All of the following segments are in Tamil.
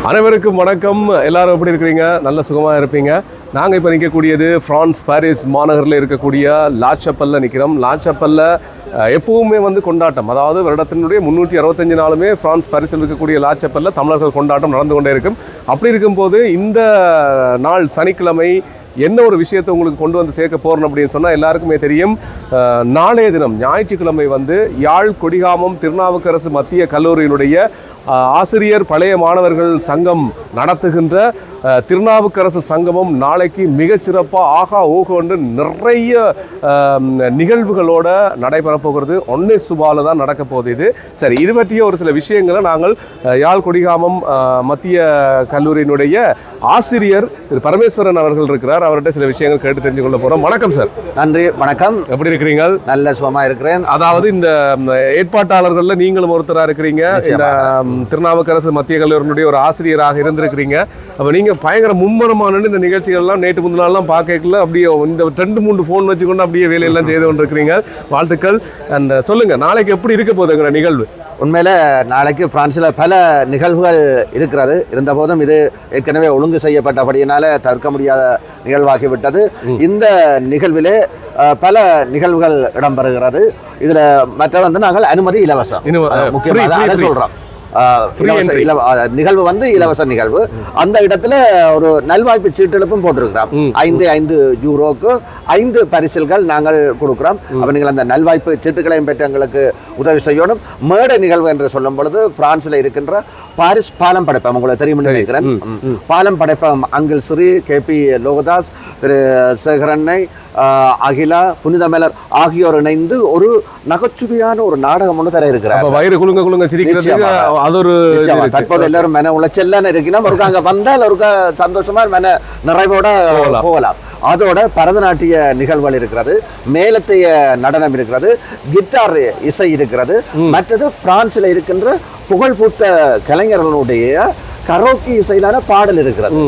அனைவருக்கும் வணக்கம். எல்லாரும் எப்படி இருக்கிறீங்க? நல்ல சுகமாக இருப்பீங்க. நாங்கள் இப்போ நிற்கக்கூடியது பிரான்ஸ் பாரிஸ் மாநகரில் இருக்கக்கூடிய லா சப்பலில் நிற்கிறோம். லா சப்பலில் எப்பவுமே வந்து கொண்டாட்டம், அதாவது வருடத்தினுடைய 365 நாளுமே பிரான்ஸ் பாரிஸில் இருக்கக்கூடிய லா சப்பலில் தமிழர்கள் கொண்டாட்டம் நடந்து கொண்டே இருக்கும். அப்படி இருக்கும்போது இந்த நாள் சனிக்கிழமை என்ன ஒரு விஷயத்தை உங்களுக்கு கொண்டு வந்து சேர்க்க போகிறோம் அப்படின்னு சொன்னால் எல்லாருக்குமே தெரியும். நாளைய தினம் ஞாயிற்றுக்கிழமை வந்து யாழ் கொடிகாமம் திருநாவுக்கரசு மத்திய கல்லூரியினுடைய ஆசிரியர் பழைய மாணவர்கள் சங்கம் நடத்துகின்ற திருநாவுக்கரசு சங்கமம் நாளைக்கு மிகச்சிறப்பாக ஆகா ஓகோண்டு நிறைய நிகழ்வுகளோடு நடைபெறப் போகிறது. ஒன்னே சுபால தான் நடக்க போகுது. இது சரி, இது பற்றிய ஒரு சில விஷயங்களை நாங்கள் யாழ் கொடிகாமம் மத்திய கல்லூரியினுடைய ஆசிரியர் திரு பரமேஸ்வரன் அவர்கள் இருக்கிறார். அவர்கிட்ட சில விஷயங்கள் கேட்டு தெரிஞ்சு கொள்ள போகிறோம். வணக்கம் சார். நன்றி. வணக்கம். எப்படி இருக்கிறீங்க? நல்ல சுகமாக இருக்கிறேன். அதாவது இந்த ஏற்பாட்டாளர்களில் நீங்களும் ஒருத்தராக இருக்கிறீங்க. இந்த திருநாவுக்கரசு மத்திய கல்லூரியினுடைய ஒரு ஆசிரியராக இருந்திருக்கிறீங்க. அப்போ நீங்கள் பயங்கர மும்மரமான இந்த நிகழ்ச்சிகள்லாம் நேற்று முந்தினாலாம் பார்க்கல, அப்படியே இந்த 2-3 ஃபோன் வச்சுக்கொண்டு அப்படியே வேலையெல்லாம் செய்து கொண்டு இருக்கிறீங்க. வாழ்த்துக்கள். அண்ட் சொல்லுங்கள், நாளைக்கு எப்படி இருக்க போகுதுங்கிற நிகழ்வு? உண்மையில் நாளைக்கு பிரான்ஸில் பல நிகழ்வுகள் இருக்கிறது. இருந்தபோதும் இது ஏற்கனவே ஒழுங்கு செய்யப்பட்டபடியினால தவிர்க்க முடியாத நிகழ்வாகிவிட்டது. இந்த நிகழ்விலே பல நிகழ்வுகள் இடம்பெறுகிறது. இதில் மற்ற வந்து நாங்கள் அனுமதி இலவசம், முக்கியமாக சொல்கிறோம். நிகழ்வு வந்து இலவச நிகழ்வு. அந்த இடத்துல ஒரு நல்வாய்ப்பு சீட்டெழுப்பும் போட்டிருக்கிறோம். 5 யூரோக்கு 5 பரிசில்கள் நாங்கள் கொடுக்கிறோம். அப்ப நீங்கள் அந்த நல்வாய்ப்பு சீட்டுகளையும் பெற்று எங்களுக்கு உதவி செய்யணும். மேடை நிகழ்வு என்று சொல்லும் பொழுது பிரான்ஸ்ல இருக்கின்ற பாரிஸ் பாலம் படைப்பம் உங்களுக்கு தெரியும் நினைக்கிறேன். பாலம் படைப்பம் அங்கிள் ஸ்ரீ KP லோகதாஸ், திரு சேகரண்ணை, அகிலா, புனிதமலர் ஆகியோர் இணைந்து ஒரு நகைச்சுவையான ஒரு நாடகம் ஒன்று தர இருக்கிறார். வயிறு குலுங்க குலுங்க சிரிக்கிறது. அது ஒரு தற்போது எல்லாரும் மன உளைச்செல்லாம் இருக்கணும். ஒரு அங்க வந்தால் ஒரு சந்தோஷமா மன நிறைவோட போகலாம். அதோட பரதநாட்டிய நிகழ்வுகள் இருக்கிறது, மேலத்தைய நடனம் இருக்கிறது, கிட்டார் இசை இருக்கிறது. மற்றது பிரான்ஸ்ல இருக்கின்ற புகழ்பூத்த கலைஞர்களுடைய கரோக்கி இசையிலான பாடல் இருக்கிறது.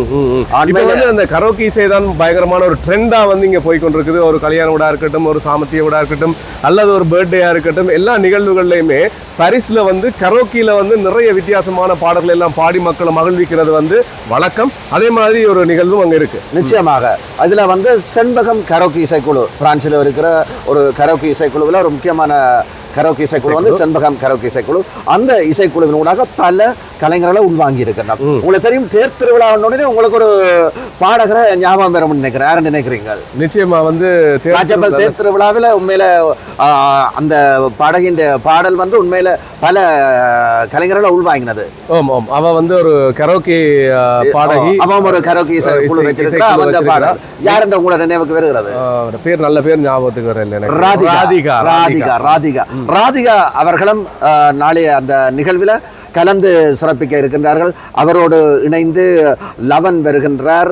அந்த கரோக்கி இசை தான் பயங்கரமான ஒரு ட்ரெண்டா வந்து இங்க போய் கொண்டிருக்குது. ஒரு கல்யாண விடா இருக்கட்டும், ஒரு சாமத்திய விடா இருக்கட்டும், அல்லது ஒரு பர்த்டேயா இருக்கட்டும், எல்லா நிகழ்வுகள்லையுமே பாரிஸ்ல வந்து கரோக்கியில வந்து நிறைய வித்தியாசமான பாடல்கள் எல்லாம் பாடி மக்களை மகிழ்விக்கிறது வந்து வழக்கம். அதே மாதிரி ஒரு நிகழ்வும் அங்க இருக்கு. நிச்சயமாக அதுல வந்து செண்பகம் கரோக்கி இசைக்குழு, பிரான்ஸ்ல இருக்கிற ஒரு கரோக்கி இசைக்குழுவில் ஒரு முக்கியமான கரோக்கி இசைக்குழு வந்து செண்பகம் கரோக்கி இசைக்குழு. அந்த இசைக்குழுவினூடாக பல கலைஞர்களை உள்வாங்கி இருக்கிறார். உங்களுக்கு தெரியும், தேர் திருவிழா உடனே உங்களுக்கு ஒரு பாடகரை ஞாபகம் பெற நினைக்கிறேன். யாரும் நினைக்கிறீங்க? நிச்சயமா வந்து தேர் திருவிழாவில் உண்மையில அந்த பாடகின்ற பாடல் வந்து உண்மையில பல கலைஞர்களை உள்வாங்கினது. அவ வந்து ஒரு கரோக்கி பாடகி, அவன் ஒரு கரோக்கி இசைக்குழு வச்சிருக்கிறா. அந்த பாடல் யார் என்ற உங்களோட நினைவுக்கு வருகிறது? பேர் நல்ல பேர் ஞாபகத்துக்கு வரல. ராதிகா அவர்களும் நாளைய அந்த நிகழ்வில் கலந்து சிறப்பிக்க இருக்கின்றார்கள். அவரோடு இணைந்து லவன் வருகின்றார்,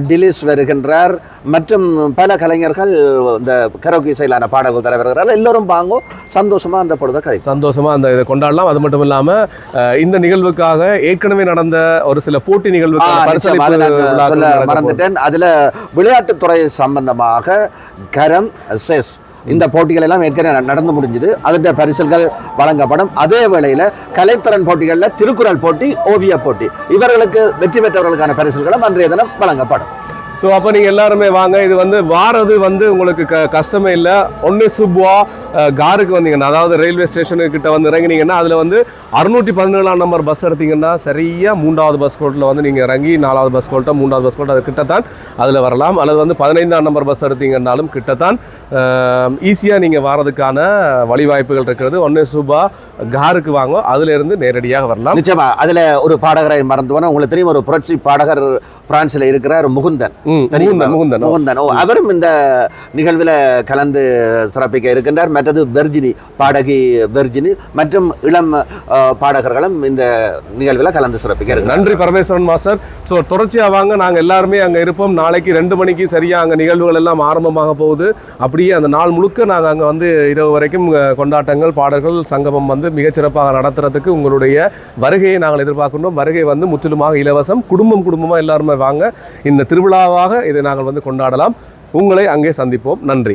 டிலிஸ் வருகின்றார், மற்றும் பல கலைஞர்கள் இந்த கரோக்கி இசையிலான பாடல்கள் தர வருகிறார்கள். எல்லோரும் வாங்கோ, சந்தோஷமா அந்த பொழுதை சந்தோஷமா அந்த இதை கொண்டாடலாம். அது மட்டும் இல்லாம இந்த நிகழ்வுக்காக ஏற்கனவே நடந்த ஒரு சில போட்டி நிகழ்வுகள் மறந்துட்டேன். அதுல விளையாட்டுத்துறை சம்பந்தமாக கரம் செஸ் இந்த போட்டிகள் எல்லாம் ஏற்கனவே நடந்து முடிஞ்சது. அதோட பரிசுகள் வழங்கப்படும். அதே வேளையில் கலைத்திறன் போட்டிகளில் திருக்குறள் போட்டி, ஓவிய போட்டி, இவர்களுக்கு வெற்றி பெற்றவர்களுக்கான பரிசுகளும் அன்றைய தினம் வழங்கப்படும். ஸோ அப்போ நீங்கள் எல்லாருமே வாங்க. இது வந்து வாரது வந்து உங்களுக்கு கஷ்டமே இல்லை. ஒன்று சுப்வா காருக்கு வந்தீங்கன்னா, அதாவது ரயில்வே ஸ்டேஷனுக்கிட்ட வந்து இறங்கினீங்கன்னா அதில் வந்து 617 நம்பர் பஸ் எடுத்தீங்கன்னா சரியாக 3வது பஸ் கோட்டில் வந்து நீங்கள் இறங்கி 4வது பஸ் கோல்ட்டோ 3வது பஸ் கோல்ட்டோ அது கிட்டத்தான் அதில் வரலாம். அல்லது வந்து 15ஆம் நம்பர் பஸ் எடுத்தீங்கன்னாலும் கிட்டத்தான் ஈஸியாக நீங்கள் வாரதுக்கான வழிவாய்ப்புகள் இருக்கிறது. ஒன்று சுபா காருக்கு வாங்க, அதிலிருந்து நேரடியாக வரலாம். நிச்சயமா அதில் ஒரு பாடகரை மறந்து போனால் உங்களுக்கு தெரியும், ஒரு புரட்சி பாடகர் பிரான்ஸில் இருக்கிறார், முகுந்தன். அவரும் இந்த நிகழ்வில் கலந்து சிறப்பிக்க இருக்கின்றார். மற்றது வெர்ஜினி பாடகி, வெர்ஜினி மற்றும் இளம் பாடகர்களும் இந்த நிகழ்வில் கலந்து சிறப்பிக்க இருக்கின்றனர். நன்றி பரமேஸ்வரன் மாஸ்டர். ஸோ தொடர்ச்சியாக வாங்க, நாங்கள் எல்லாருமே அங்கே இருப்போம். நாளைக்கு 2 மணிக்கு சரியாக அங்கே நிகழ்வுகள் எல்லாம் ஆரம்பமாக போகுது. அப்படியே அந்த நாள் முழுக்க நாங்கள் அங்கே வந்து இரவு வரைக்கும் கொண்டாட்டங்கள், பாடல்கள், சங்கமம் வந்து மிகச்சிறப்பாக நடத்துறதுக்கு உங்களுடைய வருகையை நாங்கள் எதிர்பார்க்கின்றோம். வருகை வந்து முற்றிலுமாக இலவசம். குடும்பமாக எல்லாருமே வாங்க. இந்த திருவிழாவாக இதை நாங்கள் வந்து கொண்டாடலாம். உங்களை அங்கே சந்திப்போம். நன்றி.